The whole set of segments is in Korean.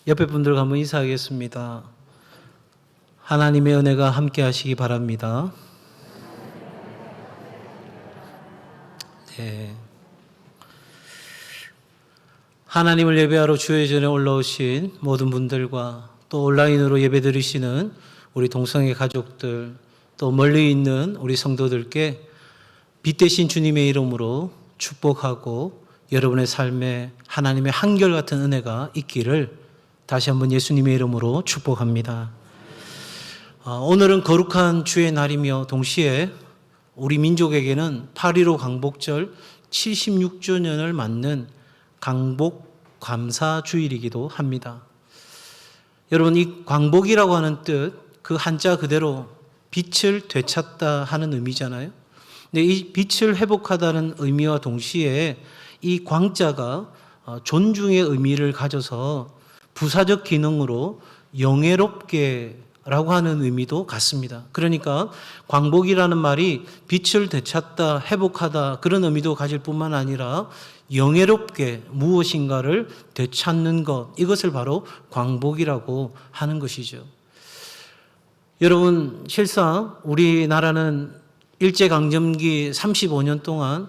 옆에 분들과 한번 인사하겠습니다. 하나님의 은혜가 함께 하시기 바랍니다. 네. 하나님을 예배하러 주의 전에 올라오신 모든 분들과 또 온라인으로 예배 드리시는 우리 동성애 가족들, 또 멀리 있는 우리 성도들께 빛 대신 주님의 이름으로 축복하고 여러분의 삶에 하나님의 한결같은 은혜가 있기를 다시 한번 예수님의 이름으로 축복합니다. 오늘은 거룩한 주의 날이며 동시에 우리 민족에게는 8.15 광복절 76주년을 맞는 광복 감사 주일이기도 합니다. 여러분, 이 광복이라고 하는 뜻, 그 한자 그대로 빛을 되찾다 하는 의미잖아요. 근데 이 빛을 회복하다는 의미와 동시에 이 광자가 존중의 의미를 가져서 부사적 기능으로 영예롭게라고 하는 의미도 같습니다. 그러니까 광복이라는 말이 빛을 되찾다, 회복하다 그런 의미도 가질 뿐만 아니라 영예롭게 무엇인가를 되찾는 것, 이것을 바로 광복이라고 하는 것이죠. 여러분, 실상 우리나라는 일제강점기 35년 동안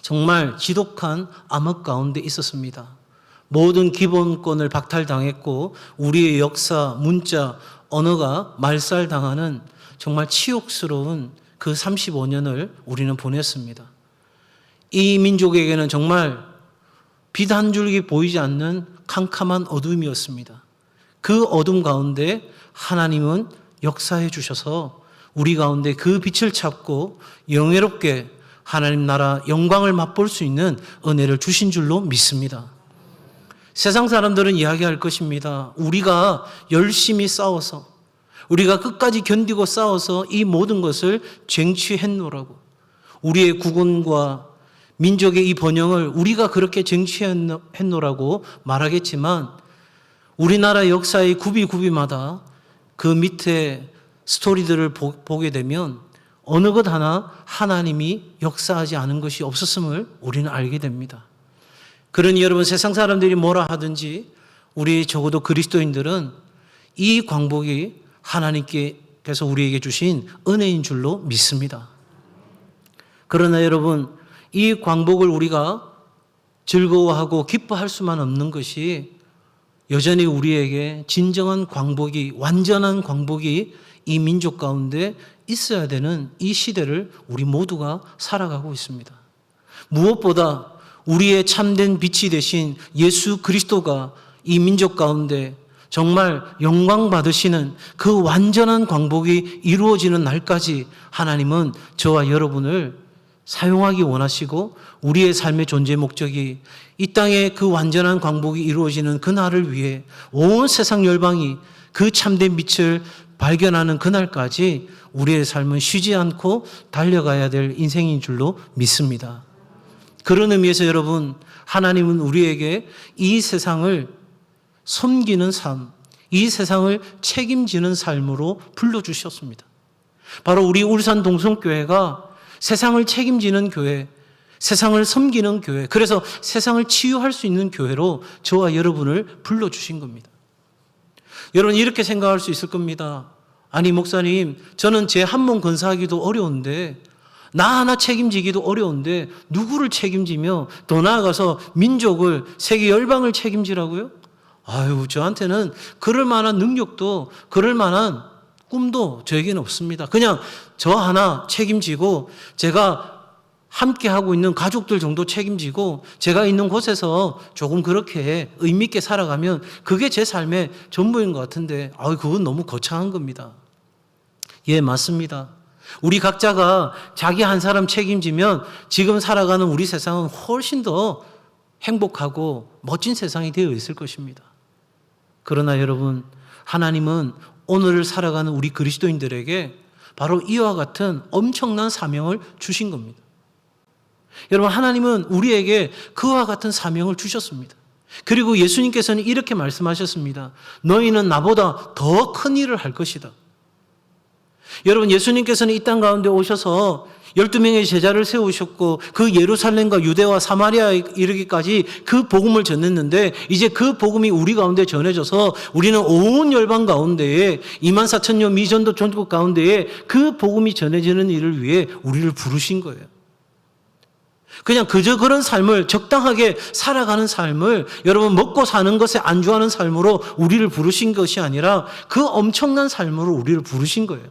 정말 지독한 암흑 가운데 있었습니다. 모든 기본권을 박탈당했고 우리의 역사, 문자, 언어가 말살당하는 정말 치욕스러운 그 35년을 우리는 보냈습니다. 이 민족에게는 정말 빛 한 줄기 보이지 않는 캄캄한 어둠이었습니다. 그 어둠 가운데 하나님은 역사해 주셔서 우리 가운데 그 빛을 찾고 영예롭게 하나님 나라 영광을 맛볼 수 있는 은혜를 주신 줄로 믿습니다. 세상 사람들은 이야기할 것입니다. 우리가 열심히 싸워서, 우리가 끝까지 견디고 싸워서 이 모든 것을 쟁취했노라고, 우리의 국운과 민족의 이 번영을 우리가 그렇게 쟁취했노라고 말하겠지만, 우리나라 역사의 구비구비마다 그 밑에 스토리들을 보게 되면 어느 것 하나 하나님이 역사하지 않은 것이 없었음을 우리는 알게 됩니다. 그러니 여러분, 세상 사람들이 뭐라 하든지 우리 적어도 그리스도인들은 이 광복이 하나님께서 우리에게 주신 은혜인 줄로 믿습니다. 그러나 여러분, 이 광복을 우리가 즐거워하고 기뻐할 수만 없는 것이 여전히 우리에게 진정한 광복이, 완전한 광복이 이 민족 가운데 있어야 되는 이 시대를 우리 모두가 살아가고 있습니다. 무엇보다 우리의 참된 빛이 되신 예수 그리스도가 이 민족 가운데 정말 영광 받으시는 그 완전한 광복이 이루어지는 날까지 하나님은 저와 여러분을 사용하기 원하시고, 우리의 삶의 존재 목적이 이 땅에 그 완전한 광복이 이루어지는 그 날을 위해 온 세상 열방이 그 참된 빛을 발견하는 그날까지 우리의 삶은 쉬지 않고 달려가야 될 인생인 줄로 믿습니다. 그런 의미에서 여러분, 하나님은 우리에게 이 세상을 섬기는 삶, 이 세상을 책임지는 삶으로 불러주셨습니다. 바로 우리 울산 동성교회가 세상을 책임지는 교회, 세상을 섬기는 교회, 그래서 세상을 치유할 수 있는 교회로 저와 여러분을 불러주신 겁니다. 여러분, 이렇게 생각할 수 있을 겁니다. 아니, 목사님, 저는 제 한 몸 건사하기도 어려운데, 나 하나 책임지기도 어려운데 누구를 책임지며 더 나아가서 민족을, 세계 열방을 책임지라고요? 아유, 저한테는 그럴 만한 능력도 그럴 만한 꿈도 저에게는 없습니다. 그냥 저 하나 책임지고 제가 함께 하고 있는 가족들 정도 책임지고 제가 있는 곳에서 조금 그렇게 의미 있게 살아가면 그게 제 삶의 전부인 것 같은데, 그건 너무 거창한 겁니다. 예, 맞습니다. 우리 각자가 자기 한 사람 책임지면 지금 살아가는 우리 세상은 훨씬 더 행복하고 멋진 세상이 되어 있을 것입니다. 그러나 여러분, 하나님은 오늘을 살아가는 우리 그리스도인들에게 바로 이와 같은 엄청난 사명을 주신 겁니다. 여러분, 하나님은 우리에게 그와 같은 사명을 주셨습니다. 그리고 예수님께서는 이렇게 말씀하셨습니다. 너희는 나보다 더 큰 일을 할 것이다. 여러분, 예수님께서는 이 땅 가운데 오셔서 12명의 제자를 세우셨고 그 예루살렘과 유대와 사마리아에 이르기까지 그 복음을 전했는데 이제 그 복음이 우리 가운데 전해져서 우리는 온 열방 가운데에 24,000여 미전도 전국 가운데에 그 복음이 전해지는 일을 위해 우리를 부르신 거예요. 그냥 그저 그런 삶을 적당하게 살아가는 삶을 여러분 먹고 사는 것에 안주하는 삶으로 우리를 부르신 것이 아니라 그 엄청난 삶으로 우리를 부르신 거예요.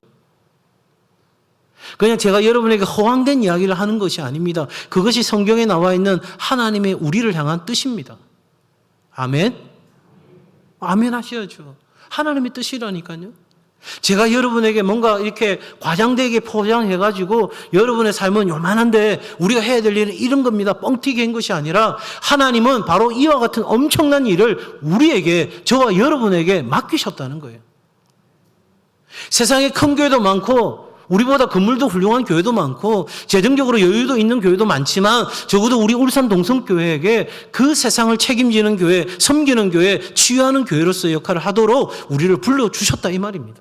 그냥 제가 여러분에게 허황된 이야기를 하는 것이 아닙니다. 그것이 성경에 나와 있는 하나님의 우리를 향한 뜻입니다. 아멘? 아멘 하셔야죠. 하나님의 뜻이라니까요. 제가 여러분에게 뭔가 이렇게 과장되게 포장해가지고 여러분의 삶은 요만한데 우리가 해야 될 일은 이런 겁니다. 뻥튀기 한 것이 아니라 하나님은 바로 이와 같은 엄청난 일을 우리에게, 저와 여러분에게 맡기셨다는 거예요. 세상에 큰 교회도 많고 우리보다 건물도 훌륭한 교회도 많고 재정적으로 여유도 있는 교회도 많지만 적어도 우리 울산 동성교회에게 그 세상을 책임지는 교회, 섬기는 교회, 치유하는 교회로서의 역할을 하도록 우리를 불러주셨다 이 말입니다.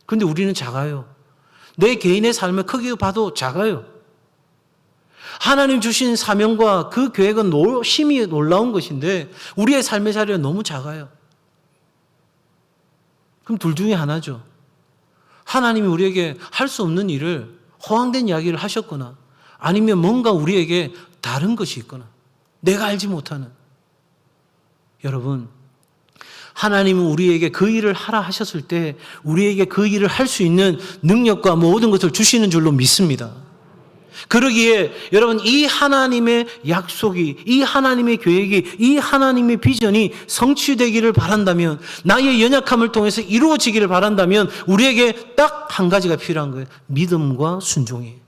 그런데 우리는 작아요. 내 개인의 삶의 크기를 봐도 작아요. 하나님 주신 사명과 그 계획은 심히 놀라운 것인데 우리의 삶의 자리가 너무 작아요. 그럼 둘 중에 하나죠. 하나님이 우리에게 할 수 없는 일을 허황된 이야기를 하셨거나 아니면 뭔가 우리에게 다른 것이 있거나 내가 알지 못하는. 여러분, 하나님은 우리에게 그 일을 하라 하셨을 때 우리에게 그 일을 할 수 있는 능력과 모든 것을 주시는 줄로 믿습니다. 그러기에 여러분, 이 하나님의 약속이, 이 하나님의 계획이, 이 하나님의 비전이 성취되기를 바란다면, 나의 연약함을 통해서 이루어지기를 바란다면 우리에게 딱 한 가지가 필요한 거예요. 믿음과 순종이에요.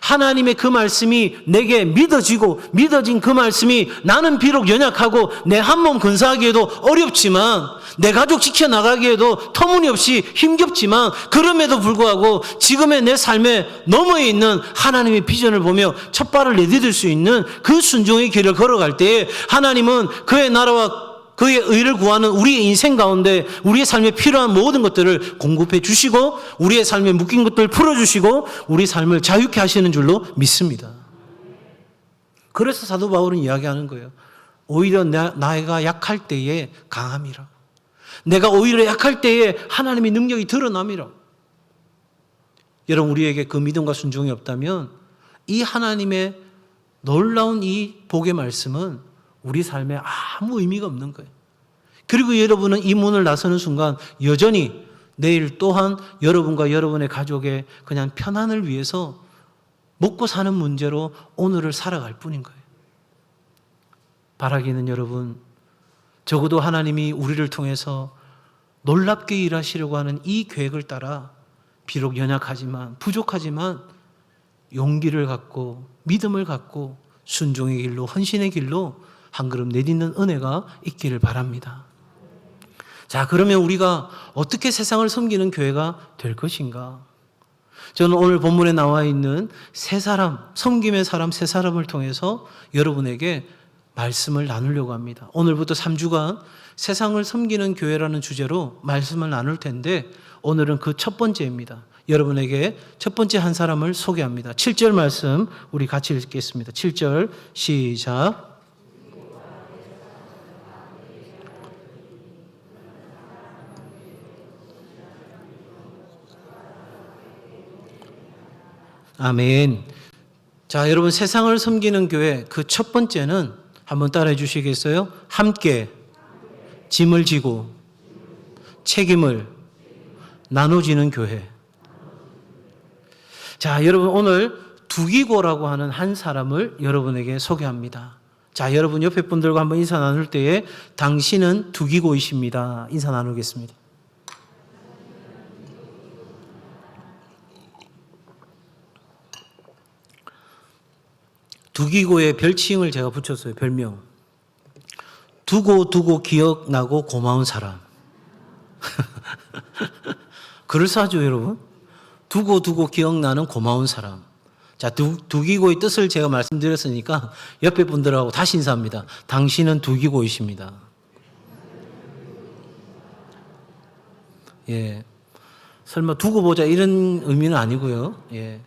하나님의 그 말씀이 내게 믿어진 그 말씀이 나는 비록 연약하고 내 한 몸 근사하기에도 어렵지만 내 가족 지켜나가기에도 터무니없이 힘겹지만 그럼에도 불구하고 지금의 내 삶에 너머에 있는 하나님의 비전을 보며 첫 발을 내디딜 수 있는 그 순종의 길을 걸어갈 때에 하나님은 그의 나라와 그의 의를 구하는 우리의 인생 가운데 우리의 삶에 필요한 모든 것들을 공급해 주시고 우리의 삶에 묶인 것들을 풀어주시고 우리 삶을 자유케 하시는 줄로 믿습니다. 그래서 사도 바울은 이야기하는 거예요. 오히려 내가 약할 때에 강함이라. 내가 오히려 약할 때에 하나님의 능력이 드러남이라. 여러분, 우리에게 그 믿음과 순종이 없다면 이 하나님의 놀라운 이 복의 말씀은 우리 삶에 아무 의미가 없는 거예요. 그리고 여러분은 이 문을 나서는 순간 여전히 내일 또한 여러분과 여러분의 가족의 그냥 편안을 위해서 먹고 사는 문제로 오늘을 살아갈 뿐인 거예요. 바라기는 여러분, 적어도 하나님이 우리를 통해서 놀랍게 일하시려고 하는 이 계획을 따라 비록 연약하지만 부족하지만 용기를 갖고 믿음을 갖고 순종의 길로, 헌신의 길로 한 걸음 내딛는 은혜가 있기를 바랍니다. 자, 그러면 우리가 어떻게 세상을 섬기는 교회가 될 것인가? 저는 오늘 본문에 나와 있는 세 사람, 섬김의 사람 세 사람을 통해서 여러분에게 말씀을 나누려고 합니다. 오늘부터 3주간 세상을 섬기는 교회라는 주제로 말씀을 나눌 텐데 오늘은 그 첫 번째입니다. 여러분에게 첫 번째 한 사람을 소개합니다. 7절 말씀 우리 같이 읽겠습니다. 7절 시작. 아멘. 자, 여러분, 세상을 섬기는 교회 그 첫 번째는 한번 따라해 주시겠어요? 함께 짐을 지고 책임을 나눠지는 교회. 자, 여러분, 오늘 두기고라고 하는 한 사람을 여러분에게 소개합니다. 자, 여러분 옆에 분들과 한번 인사 나눌 때에 당신은 두기고이십니다. 인사 나누겠습니다. 두기고의 별칭을 제가 붙였어요. 별명. 두고 기억나고 고마운 사람. 그럴싸하죠, 여러분? 두고 기억나는 고마운 사람. 자, 두기고의 뜻을 제가 말씀드렸으니까 옆에 분들하고 다시 인사합니다. 당신은 두기고이십니다. 예. 설마 두고 보자 이런 의미는 아니고요. 예.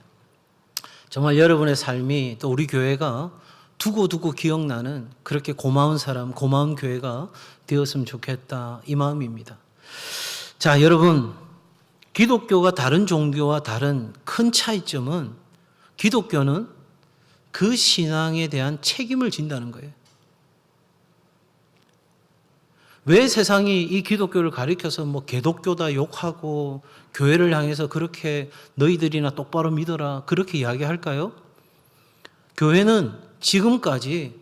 정말 여러분의 삶이 또 우리 교회가 두고 기억나는 그렇게 고마운 사람, 고마운 교회가 되었으면 좋겠다 이 마음입니다. 자, 여러분, 기독교가 다른 종교와 다른 큰 차이점은 기독교는 그 신앙에 대한 책임을 진다는 거예요. 왜 세상이 이 기독교를 가리켜서 뭐 개독교다 욕하고 교회를 향해서 그렇게 너희들이나 똑바로 믿어라 그렇게 이야기할까요? 교회는 지금까지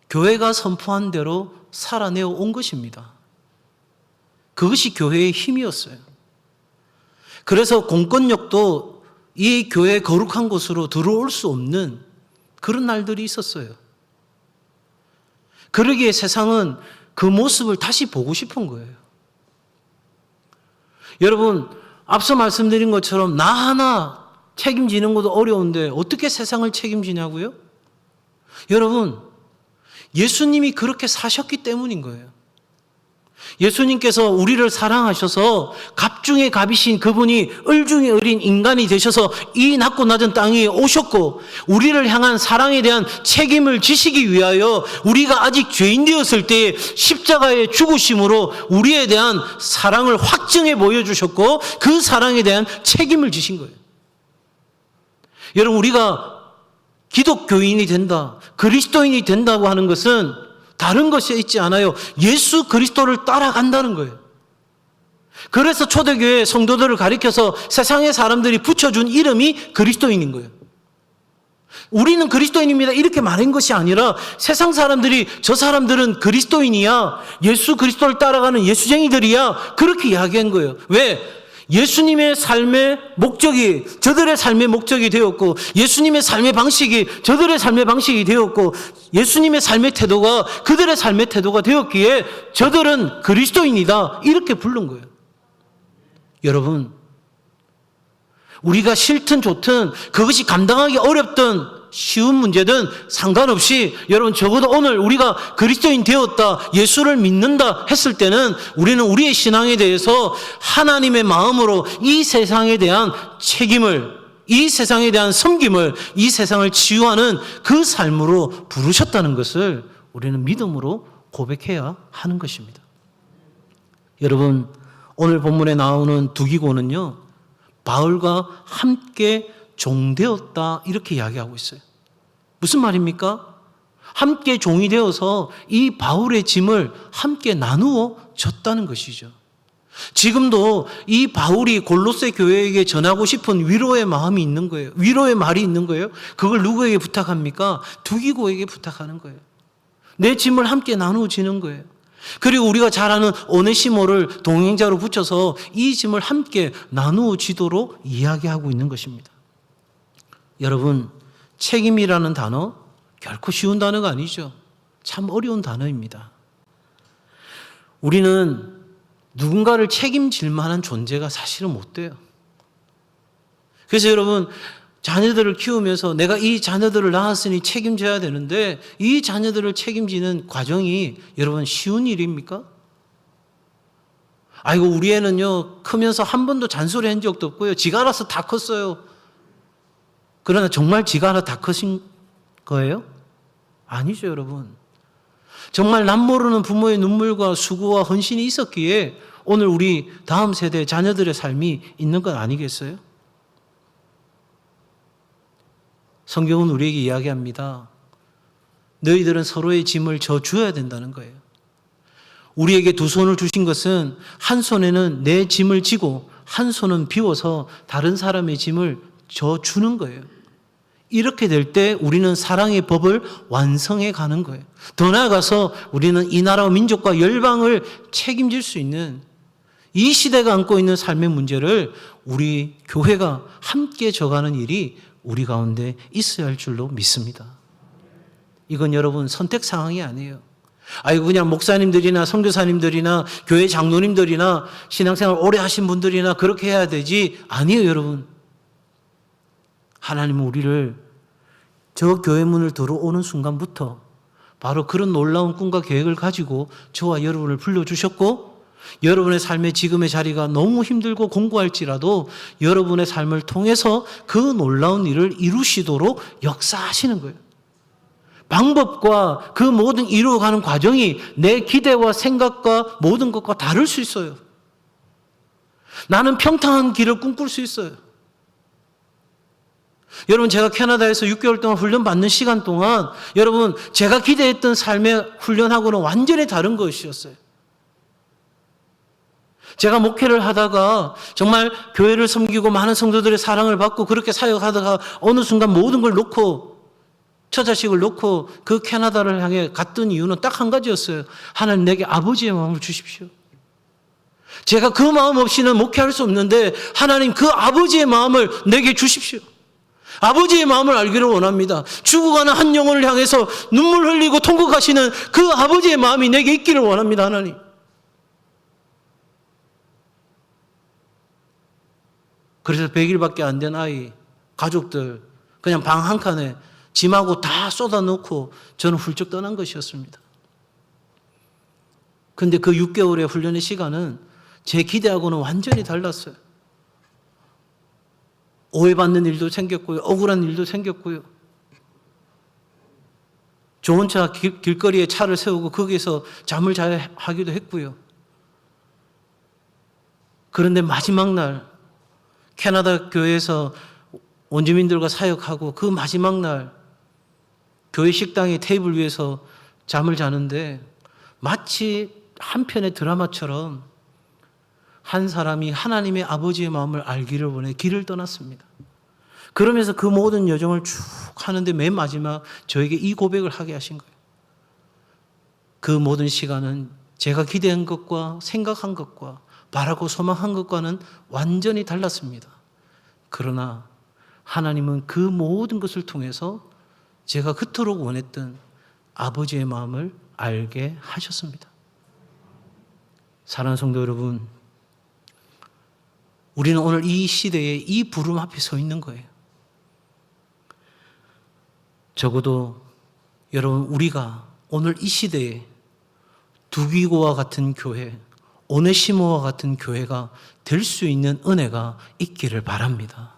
교회가 선포한 대로 살아내어 온 것입니다. 그것이 교회의 힘이었어요. 그래서 공권력도 이 교회의 거룩한 곳으로 들어올 수 없는 그런 날들이 있었어요. 그러기에 세상은 그 모습을 다시 보고 싶은 거예요. 여러분, 앞서 말씀드린 것처럼 나 하나 책임지는 것도 어려운데 어떻게 세상을 책임지냐고요? 여러분, 예수님이 그렇게 사셨기 때문인 거예요. 예수님께서 우리를 사랑하셔서 갑 중에 갑이신 그분이 을 중에 을인 인간이 되셔서 이 낮고 낮은 땅에 오셨고 우리를 향한 사랑에 대한 책임을 지시기 위하여 우리가 아직 죄인 되었을 때 십자가의 죽으심으로 우리에 대한 사랑을 확증해 보여주셨고 그 사랑에 대한 책임을 지신 거예요. 여러분, 우리가 기독교인이 된다, 그리스도인이 된다고 하는 것은 다른 것이 있지 않아요. 예수 그리스도를 따라간다는 거예요. 그래서 초대교회 성도들을 가리켜서 세상의 사람들이 붙여준 이름이 그리스도인인 거예요. 우리는 그리스도인입니다 이렇게 말한 것이 아니라 세상 사람들이 저 사람들은 그리스도인이야, 예수 그리스도를 따라가는 예수쟁이들이야 그렇게 이야기한 거예요. 왜? 예수님의 삶의 목적이 저들의 삶의 목적이 되었고 예수님의 삶의 방식이 저들의 삶의 방식이 되었고 예수님의 삶의 태도가 그들의 삶의 태도가 되었기에 저들은 그리스도인이다 이렇게 부른 거예요. 여러분, 우리가 싫든 좋든 그것이 감당하기 어렵든 쉬운 문제든 상관없이 여러분 적어도 오늘 우리가 그리스도인 되었다, 예수를 믿는다 했을 때는 우리는 우리의 신앙에 대해서 하나님의 마음으로 이 세상에 대한 책임을, 이 세상에 대한 섬김을, 이 세상을 치유하는 그 삶으로 부르셨다는 것을 우리는 믿음으로 고백해야 하는 것입니다. 여러분, 오늘 본문에 나오는 두기고는요, 바울과 함께 종되었다 이렇게 이야기하고 있어요. 무슨 말입니까? 함께 종이 되어서 이 바울의 짐을 함께 나누어 졌다는 것이죠. 지금도 이 바울이 골로새 교회에게 전하고 싶은 위로의 마음이 있는 거예요. 위로의 말이 있는 거예요. 그걸 누구에게 부탁합니까? 두기고에게 부탁하는 거예요. 내 짐을 함께 나누어지는 거예요. 그리고 우리가 잘 아는 오네시모를 동행자로 붙여서 이 짐을 함께 나누어지도록 이야기하고 있는 것입니다. 여러분, 책임이라는 단어 결코 쉬운 단어가 아니죠. 참 어려운 단어입니다. 우리는 누군가를 책임질 만한 존재가 사실은 못 돼요. 그래서 여러분, 자녀들을 키우면서 내가 이 자녀들을 낳았으니 책임져야 되는데 이 자녀들을 책임지는 과정이 여러분 쉬운 일입니까? 아이고, 우리 애는요 크면서 한 번도 잔소리 한 적도 없고요, 지가 알아서 다 컸어요. 그러나 정말 지가 알아서 다 크신 거예요? 아니죠, 여러분. 정말 남 모르는 부모의 눈물과 수고와 헌신이 있었기에 오늘 우리 다음 세대 자녀들의 삶이 있는 것 아니겠어요? 성경은 우리에게 이야기합니다. 너희들은 서로의 짐을 져줘야 된다는 거예요. 우리에게 두 손을 주신 것은 한 손에는 내 짐을 지고 한 손은 비워서 다른 사람의 짐을 져주는 거예요. 이렇게 될 때 우리는 사랑의 법을 완성해 가는 거예요. 더 나아가서 우리는 이 나라와 민족과 열방을 책임질 수 있는 이 시대가 안고 있는 삶의 문제를 우리 교회가 함께 져가는 일이 우리 가운데 있어야 할 줄로 믿습니다. 이건 여러분 선택 상황이 아니에요. 아이고, 그냥 목사님들이나 선교사님들이나 교회 장로님들이나 신앙생활 오래 하신 분들이나 그렇게 해야 되지 아니에요, 여러분. 하나님은 우리를 저 교회 문을 들어오는 순간부터 바로 그런 놀라운 꿈과 계획을 가지고 저와 여러분을 불러주셨고 여러분의 삶의 지금의 자리가 너무 힘들고 공고할지라도 여러분의 삶을 통해서 그 놀라운 일을 이루시도록 역사하시는 거예요. 방법과 그 모든 이루어가는 과정이 내 기대와 생각과 모든 것과 다를 수 있어요. 나는 평탄한 길을 꿈꿀 수 있어요. 여러분, 제가 캐나다에서 6개월 동안 훈련 받는 시간 동안 여러분, 제가 기대했던 삶의 훈련하고는 완전히 다른 것이었어요. 제가 목회를 하다가 정말 교회를 섬기고 많은 성도들의 사랑을 받고 그렇게 사역하다가 어느 순간 모든 걸 놓고 처자식을 놓고 그 캐나다를 향해 갔던 이유는 딱 한 가지였어요. 하나님, 내게 아버지의 마음을 주십시오. 제가 그 마음 없이는 목회할 수 없는데 하나님, 그 아버지의 마음을 내게 주십시오. 아버지의 마음을 알기를 원합니다. 죽어가는 한 영혼을 향해서 눈물 흘리고 통곡하시는 그 아버지의 마음이 내게 있기를 원합니다. 하나님. 그래서 100일밖에 안 된 아이, 가족들 그냥 방 한 칸에 짐하고 다 쏟아놓고 저는 훌쩍 떠난 것이었습니다. 그런데 그 6개월의 훈련의 시간은 제 기대하고는 완전히 달랐어요. 오해받는 일도 생겼고요. 억울한 일도 생겼고요. 좋은 차 길거리에 차를 세우고 거기서 잠을 자야 하기도 했고요. 그런데 마지막 날 캐나다 교회에서 원주민들과 사역하고 그 마지막 날 교회 식당의 테이블 위에서 잠을 자는데 마치 한 편의 드라마처럼 한 사람이 하나님의 아버지의 마음을 알기를 원해 길을 떠났습니다. 그러면서 그 모든 여정을 쭉 하는데 맨 마지막 저에게 이 고백을 하게 하신 거예요. 그 모든 시간은 제가 기대한 것과 생각한 것과 바라고 소망한 것과는 완전히 달랐습니다. 그러나 하나님은 그 모든 것을 통해서 제가 그토록 원했던 아버지의 마음을 알게 하셨습니다. 사랑하는 성도 여러분, 우리는 오늘 이 시대에 이 부름 앞에 서 있는 거예요. 적어도 여러분, 우리가 오늘 이 시대에 두기고와 같은 교회, 오네시모와 같은 교회가 될 수 있는 은혜가 있기를 바랍니다.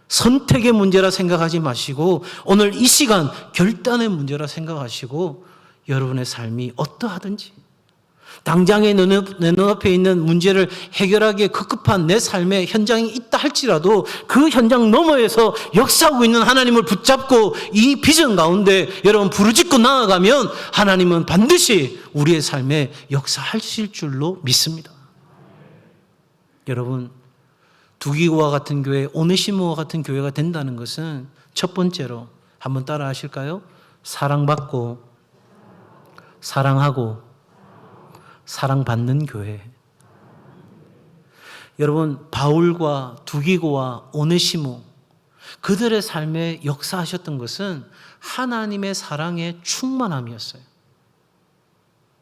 선택의 문제라 생각하지 마시고 오늘 이 시간 결단의 문제라 생각하시고 여러분의 삶이 어떠하든지 당장에 내 눈앞에 있는 문제를 해결하기에 급급한 내 삶의 현장이 있다 할지라도 그 현장 너머에서 역사하고 있는 하나님을 붙잡고 이 비전 가운데 여러분 부르짖고 나아가면 하나님은 반드시 우리의 삶에 역사하실 줄로 믿습니다. 여러분, 두기고와 같은 교회, 오네시모와 같은 교회가 된다는 것은 첫 번째로 한번 따라 하실까요? 사랑받고 사랑하고 사랑받는 교회. 여러분, 바울과 두기고와 오네시모 그들의 삶에 역사하셨던 것은 하나님의 사랑의 충만함이었어요.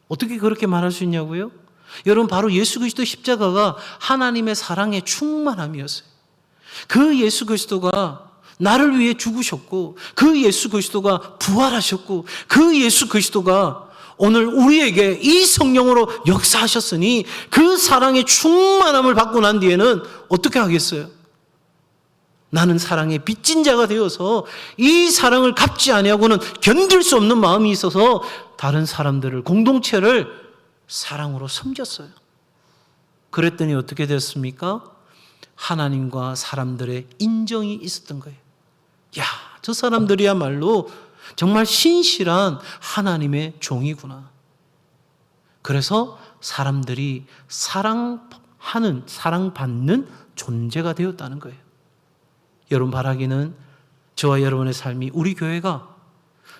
어떻게 그렇게 말할 수 있냐고요? 여러분, 바로 예수 그리스도 십자가가 하나님의 사랑의 충만함이었어요. 그 예수 그리스도가 나를 위해 죽으셨고 그 예수 그리스도가 부활하셨고 그 예수 그리스도가 오늘 우리에게 이 성령으로 역사하셨으니 그 사랑의 충만함을 받고 난 뒤에는 어떻게 하겠어요? 나는 사랑의 빚진 자가 되어서 이 사랑을 갚지 아니하고는 견딜 수 없는 마음이 있어서 다른 사람들을, 공동체를 사랑으로 섬겼어요. 그랬더니 어떻게 됐습니까? 하나님과 사람들의 인정이 있었던 거예요. 야, 저 사람들이야말로 정말 신실한 하나님의 종이구나. 그래서 사람들이 사랑하는, 사랑받는 존재가 되었다는 거예요. 여러분 바라기는 저와 여러분의 삶이 우리 교회가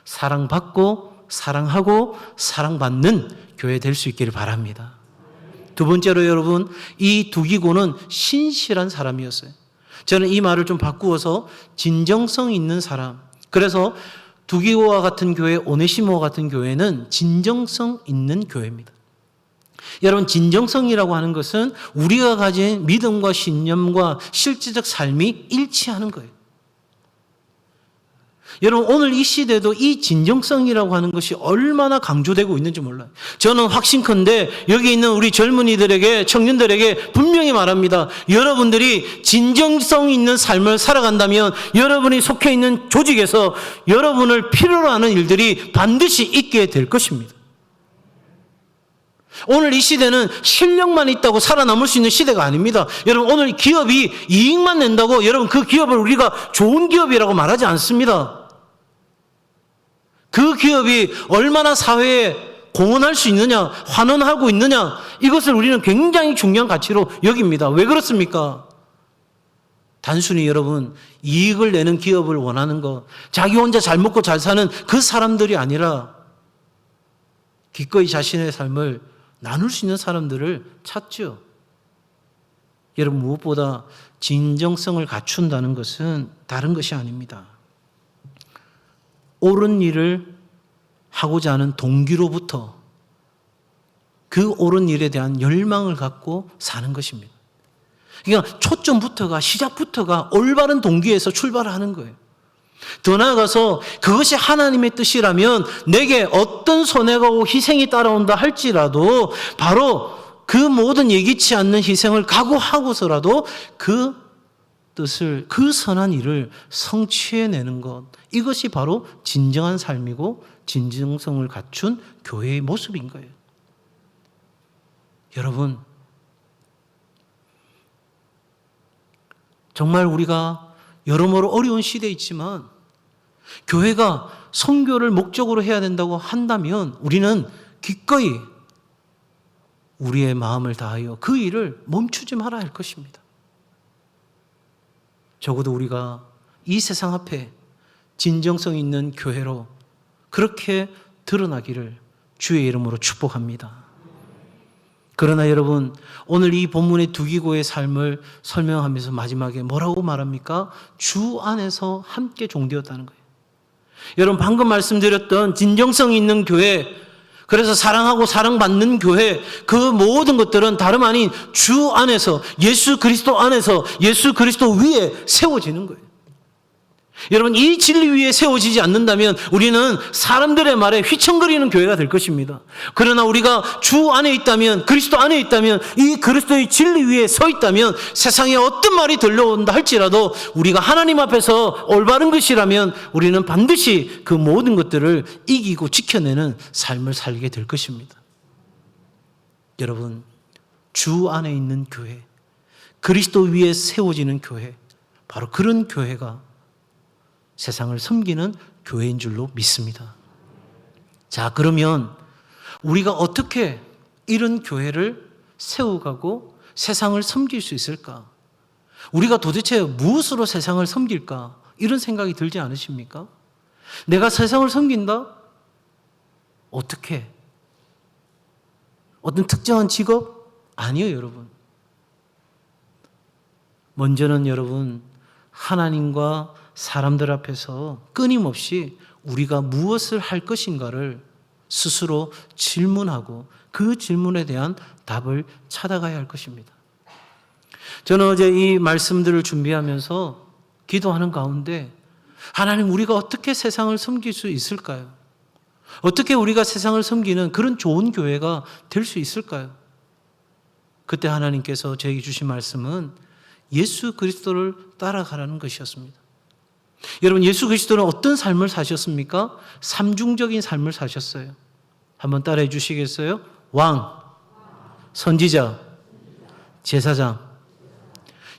사랑받고 사랑하고 사랑받는 교회 될 수 있기를 바랍니다. 두 번째로 여러분, 이 두기고는 신실한 사람이었어요. 저는 이 말을 좀 바꾸어서 진정성 있는 사람. 그래서 두기고와 같은 교회, 오네시모와 같은 교회는 진정성 있는 교회입니다. 여러분, 진정성이라고 하는 것은 우리가 가진 믿음과 신념과 실제적 삶이 일치하는 거예요. 여러분, 오늘 이 시대도 이 진정성이라고 하는 것이 얼마나 강조되고 있는지 몰라요. 저는 확신컨대 여기 있는 우리 젊은이들에게, 청년들에게 분명히 말합니다. 여러분들이 진정성 있는 삶을 살아간다면 여러분이 속해 있는 조직에서 여러분을 필요로 하는 일들이 반드시 있게 될 것입니다. 오늘 이 시대는 실력만 있다고 살아남을 수 있는 시대가 아닙니다. 여러분, 오늘 기업이 이익만 낸다고 여러분 그 기업을 우리가 좋은 기업이라고 말하지 않습니다. 그 기업이 얼마나 사회에 공헌할 수 있느냐, 환원하고 있느냐, 이것을 우리는 굉장히 중요한 가치로 여깁니다. 왜 그렇습니까? 단순히 여러분 이익을 내는 기업을 원하는 것, 자기 혼자 잘 먹고 잘 사는 그 사람들이 아니라 기꺼이 자신의 삶을 나눌 수 있는 사람들을 찾죠. 여러분, 무엇보다 진정성을 갖춘다는 것은 다른 것이 아닙니다. 옳은 일을 하고자 하는 동기로부터 그 옳은 일에 대한 열망을 갖고 사는 것입니다. 그러니까 초점부터가, 시작부터가 올바른 동기에서 출발을 하는 거예요. 더 나아가서 그것이 하나님의 뜻이라면 내게 어떤 손해가 오고 희생이 따라온다 할지라도 바로 그 모든 예기치 않는 희생을 각오하고서라도 그 뜻을, 그 선한 일을 성취해내는 것, 이것이 바로 진정한 삶이고 진정성을 갖춘 교회의 모습인 거예요. 여러분, 정말 우리가 여러모로 어려운 시대에 있지만 교회가 선교를 목적으로 해야 된다고 한다면 우리는 기꺼이 우리의 마음을 다하여 그 일을 멈추지 말아야 할 것입니다. 적어도 우리가 이 세상 앞에 진정성 있는 교회로 그렇게 드러나기를 주의 이름으로 축복합니다. 그러나 여러분, 오늘 이 본문의 두 기고의 삶을 설명하면서 마지막에 뭐라고 말합니까? 주 안에서 함께 종되었다는 거예요. 여러분, 방금 말씀드렸던 진정성 있는 교회, 그래서 사랑하고 사랑받는 교회, 그 모든 것들은 다름 아닌 주 안에서, 예수 그리스도 안에서, 예수 그리스도 위에 세워지는 거예요. 여러분, 이 진리 위에 세워지지 않는다면 우리는 사람들의 말에 휘청거리는 교회가 될 것입니다. 그러나 우리가 주 안에 있다면, 그리스도 안에 있다면, 이 그리스도의 진리 위에 서 있다면 세상에 어떤 말이 들려온다 할지라도 우리가 하나님 앞에서 올바른 것이라면 우리는 반드시 그 모든 것들을 이기고 지켜내는 삶을 살게 될 것입니다. 여러분, 주 안에 있는 교회, 그리스도 위에 세워지는 교회, 바로 그런 교회가 세상을 섬기는 교회인 줄로 믿습니다. 자, 그러면 우리가 어떻게 이런 교회를 세워가고 세상을 섬길 수 있을까? 우리가 도대체 무엇으로 세상을 섬길까? 이런 생각이 들지 않으십니까? 내가 세상을 섬긴다? 어떻게? 어떤 특정한 직업? 아니요, 여러분. 먼저는 여러분, 하나님과 사람들 앞에서 끊임없이 우리가 무엇을 할 것인가를 스스로 질문하고 그 질문에 대한 답을 찾아가야 할 것입니다. 저는 어제 이 말씀들을 준비하면서 기도하는 가운데 하나님, 우리가 어떻게 세상을 섬길 수 있을까요? 어떻게 우리가 세상을 섬기는 그런 좋은 교회가 될 수 있을까요? 그때 하나님께서 저에게 주신 말씀은 예수 그리스도를 따라가라는 것이었습니다. 여러분, 예수 그리스도는 어떤 삶을 사셨습니까? 삼중적인 삶을 사셨어요. 한번 따라해 주시겠어요? 왕, 선지자, 제사장.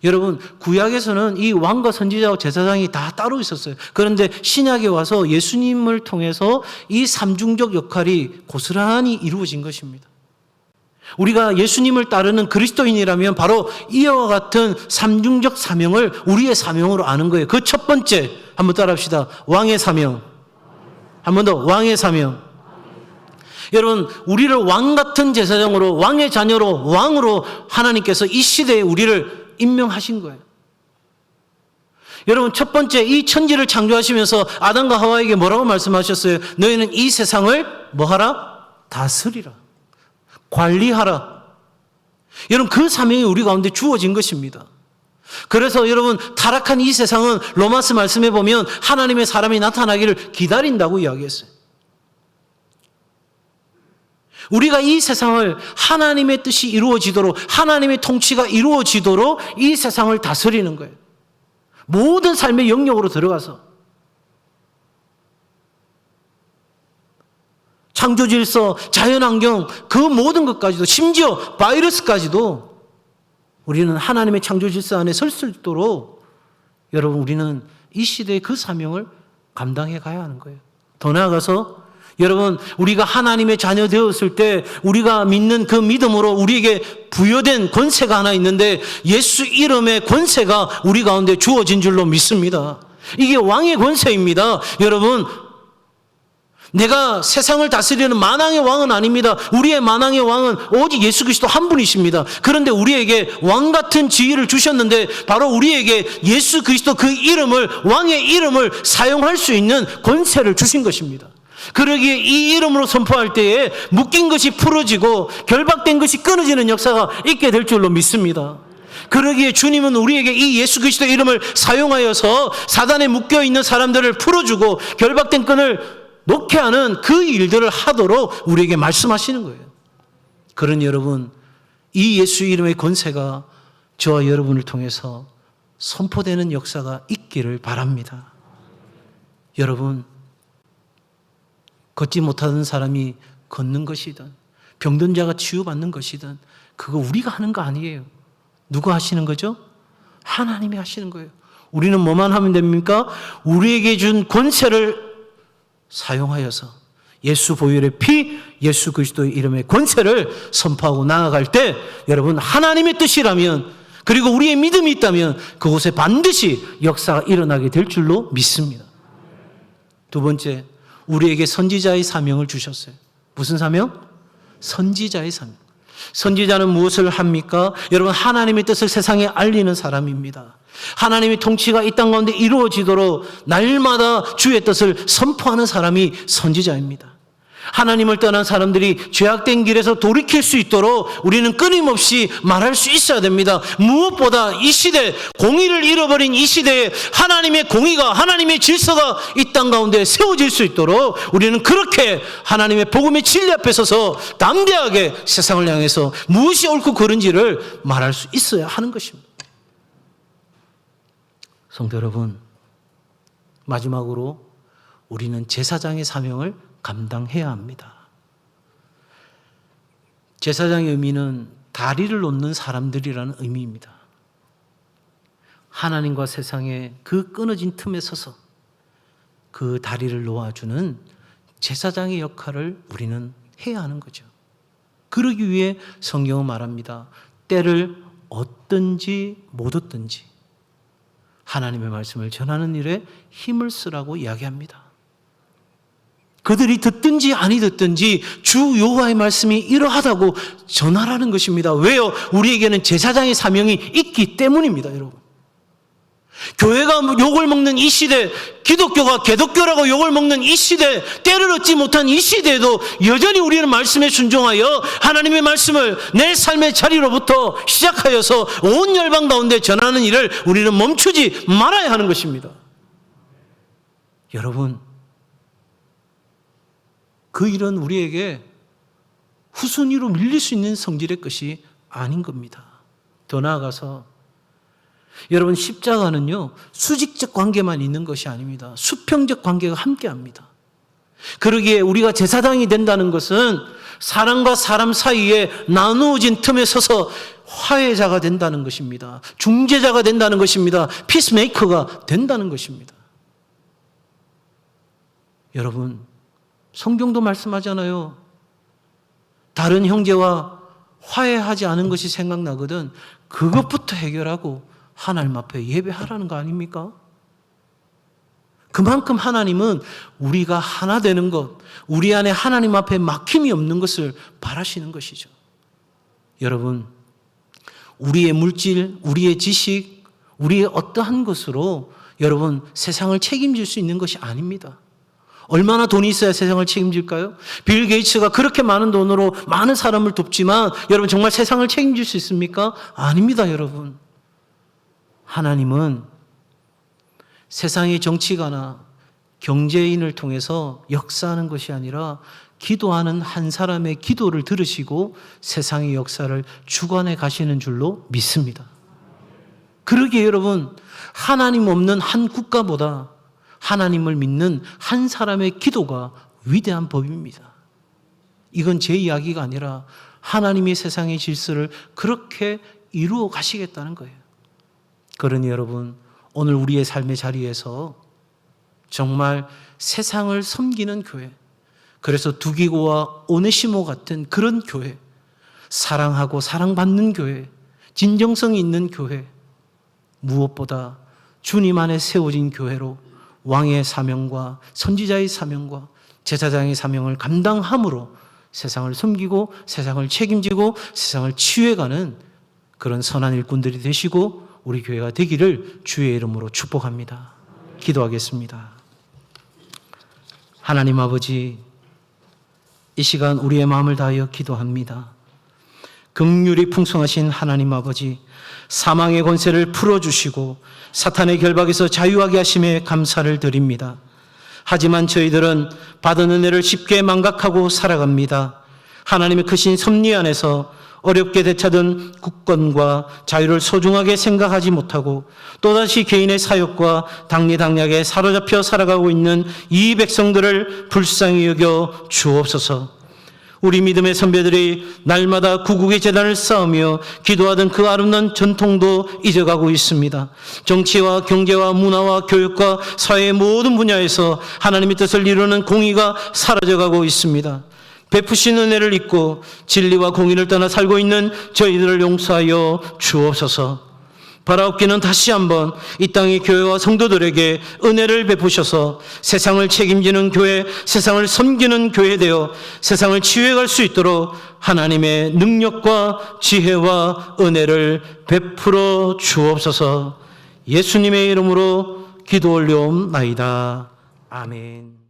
여러분, 구약에서는 이 왕과 선지자와 제사장이 다 따로 있었어요. 그런데 신약에 와서 예수님을 통해서 이 삼중적 역할이 고스란히 이루어진 것입니다. 우리가 예수님을 따르는 그리스도인이라면 바로 이와 같은 삼중적 사명을 우리의 사명으로 아는 거예요. 그 첫 번째, 한번 따라합시다. 왕의 사명. 한 번 더, 왕의 사명. 여러분, 우리를 왕 같은 제사장으로, 왕의 자녀로, 왕으로 하나님께서 이 시대에 우리를 임명하신 거예요. 여러분, 첫 번째, 이 천지를 창조하시면서 아담과 하와에게 뭐라고 말씀하셨어요? 너희는 이 세상을 뭐하라? 다스리라. 관리하라. 여러분, 그 사명이 우리 가운데 주어진 것입니다. 그래서 여러분, 타락한 이 세상은 로마서 말씀에 보면 하나님의 사람이 나타나기를 기다린다고 이야기했어요. 우리가 이 세상을 하나님의 뜻이 이루어지도록, 하나님의 통치가 이루어지도록 이 세상을 다스리는 거예요. 모든 삶의 영역으로 들어가서 창조 질서, 자연환경, 그 모든 것까지도, 심지어 바이러스까지도 우리는 하나님의 창조 질서 안에 설 수 있도록 여러분, 우리는 이 시대의 그 사명을 감당해 가야 하는 거예요. 더 나아가서 여러분, 우리가 하나님의 자녀 되었을 때 우리가 믿는 그 믿음으로 우리에게 부여된 권세가 하나 있는데, 예수 이름의 권세가 우리 가운데 주어진 줄로 믿습니다. 이게 왕의 권세입니다. 여러분, 내가 세상을 다스리는 만왕의 왕은 아닙니다. 우리의 만왕의 왕은 오직 예수 그리스도 한 분이십니다. 그런데 우리에게 왕 같은 지위를 주셨는데, 바로 우리에게 예수 그리스도 그 이름을, 왕의 이름을 사용할 수 있는 권세를 주신 것입니다. 그러기에 이 이름으로 선포할 때에 묶인 것이 풀어지고 결박된 것이 끊어지는 역사가 있게 될 줄로 믿습니다. 그러기에 주님은 우리에게 이 예수 그리스도의 이름을 사용하여서 사단에 묶여있는 사람들을 풀어주고 결박된 끈을 놓게 하는 그 일들을 하도록 우리에게 말씀하시는 거예요. 그러니 여러분, 이 예수 이름의 권세가 저와 여러분을 통해서 선포되는 역사가 있기를 바랍니다. 여러분, 걷지 못하는 사람이 걷는 것이든 병든 자가 치유받는 것이든 그거 우리가 하는 거 아니에요. 누가 하시는 거죠? 하나님이 하시는 거예요. 우리는 뭐만 하면 됩니까? 우리에게 준 권세를 사용하여서 예수 보혈의 피, 예수 그리스도의 이름의 권세를 선포하고 나아갈 때, 여러분, 하나님의 뜻이라면, 그리고 우리의 믿음이 있다면 그곳에 반드시 역사가 일어나게 될 줄로 믿습니다. 두 번째, 우리에게 선지자의 사명을 주셨어요. 무슨 사명? 선지자의 사명. 선지자는 무엇을 합니까? 여러분, 하나님의 뜻을 세상에 알리는 사람입니다. 하나님의 통치가 이 땅 가운데 이루어지도록 날마다 주의 뜻을 선포하는 사람이 선지자입니다. 하나님을 떠난 사람들이 죄악된 길에서 돌이킬 수 있도록 우리는 끊임없이 말할 수 있어야 됩니다. 무엇보다 이 시대, 공의를 잃어버린 이 시대에 하나님의 공의가, 하나님의 질서가 이 땅 가운데 세워질 수 있도록 우리는 그렇게 하나님의 복음의 진리 앞에 서서 담대하게 세상을 향해서 무엇이 옳고 그른지를 말할 수 있어야 하는 것입니다. 성도 여러분, 마지막으로 우리는 제사장의 사명을 감당해야 합니다. 제사장의 의미는 다리를 놓는 사람들이라는 의미입니다. 하나님과 세상의 그 끊어진 틈에 서서 그 다리를 놓아주는 제사장의 역할을 우리는 해야 하는 거죠. 그러기 위해 성경은 말합니다. 때를 얻든지 못 얻든지 하나님의 말씀을 전하는 일에 힘을 쓰라고 이야기합니다. 그들이 듣든지 아니 듣든지 주 여호와의 말씀이 이러하다고 전하라는 것입니다. 왜요? 우리에게는 제사장의 사명이 있기 때문입니다, 여러분. 교회가 욕을 먹는 이 시대, 기독교가 개독교라고 욕을 먹는 이 시대, 때를 얻지 못한 이 시대에도 여전히 우리는 말씀에 순종하여 하나님의 말씀을 내 삶의 자리로부터 시작하여서 온 열방 가운데 전하는 일을 우리는 멈추지 말아야 하는 것입니다. 여러분, 그 일은 우리에게 후순위로 밀릴 수 있는 성질의 것이 아닌 겁니다. 더 나아가서 여러분, 십자가는요, 수직적 관계만 있는 것이 아닙니다. 수평적 관계가 함께합니다. 그러기에 우리가 제사장이 된다는 것은 사람과 사람 사이에 나누어진 틈에 서서 화해자가 된다는 것입니다. 중재자가 된다는 것입니다. 피스메이커가 된다는 것입니다. 여러분, 성경도 말씀하잖아요. 다른 형제와 화해하지 않은 것이 생각나거든 그것부터 해결하고 하나님 앞에 예배하라는 거 아닙니까? 그만큼 하나님은 우리가 하나 되는 것, 우리 안에 하나님 앞에 막힘이 없는 것을 바라시는 것이죠. 여러분, 우리의 물질, 우리의 지식, 우리의 어떠한 것으로 여러분 세상을 책임질 수 있는 것이 아닙니다. 얼마나 돈이 있어야 세상을 책임질까요? 빌 게이츠가 그렇게 많은 돈으로 많은 사람을 돕지만 여러분 정말 세상을 책임질 수 있습니까? 아닙니다, 여러분. 하나님은 세상의 정치가나 경제인을 통해서 역사하는 것이 아니라 기도하는 한 사람의 기도를 들으시고 세상의 역사를 주관해 가시는 줄로 믿습니다. 그러기에 여러분, 하나님 없는 한 국가보다 하나님을 믿는 한 사람의 기도가 위대한 법입니다. 이건 제 이야기가 아니라 하나님이 세상의 질서를 그렇게 이루어 가시겠다는 거예요. 그러니 여러분, 오늘 우리의 삶의 자리에서 정말 세상을 섬기는 교회, 그래서 두기고와 오네시모 같은 그런 교회, 사랑하고 사랑받는 교회, 진정성이 있는 교회, 무엇보다 주님 안에 세워진 교회로 왕의 사명과 선지자의 사명과 제사장의 사명을 감당함으로 세상을 섬기고 세상을 책임지고 세상을 치유해가는 그런 선한 일꾼들이 되시고 우리 교회가 되기를 주의 이름으로 축복합니다. 기도하겠습니다. 하나님 아버지, 이 시간 우리의 마음을 다하여 기도합니다. 긍휼이 풍성하신 하나님 아버지, 사망의 권세를 풀어주시고 사탄의 결박에서 자유하게 하심에 감사를 드립니다. 하지만 저희들은 받은 은혜를 쉽게 망각하고 살아갑니다. 하나님의 크신 섭리 안에서 어렵게 되찾은 국권과 자유를 소중하게 생각하지 못하고 또다시 개인의 사욕과 당리당략에 사로잡혀 살아가고 있는 이 백성들을 불쌍히 여겨 주옵소서. 우리 믿음의 선배들이 날마다 구국의 재단을 쌓으며 기도하던 그 아름다운 전통도 잊어가고 있습니다. 정치와 경제와 문화와 교육과 사회의 모든 분야에서 하나님의 뜻을 이루는 공의가 사라져가고 있습니다. 베푸신 은혜를 잊고 진리와 공의를 떠나 살고 있는 저희들을 용서하여 주옵소서. 바라옵기는 다시 한번 이 땅의 교회와 성도들에게 은혜를 베푸셔서 세상을 책임지는 교회, 세상을 섬기는 교회 되어 세상을 치유해갈 수 있도록 하나님의 능력과 지혜와 은혜를 베풀어 주옵소서. 예수님의 이름으로 기도 올려옵나이다. 아멘.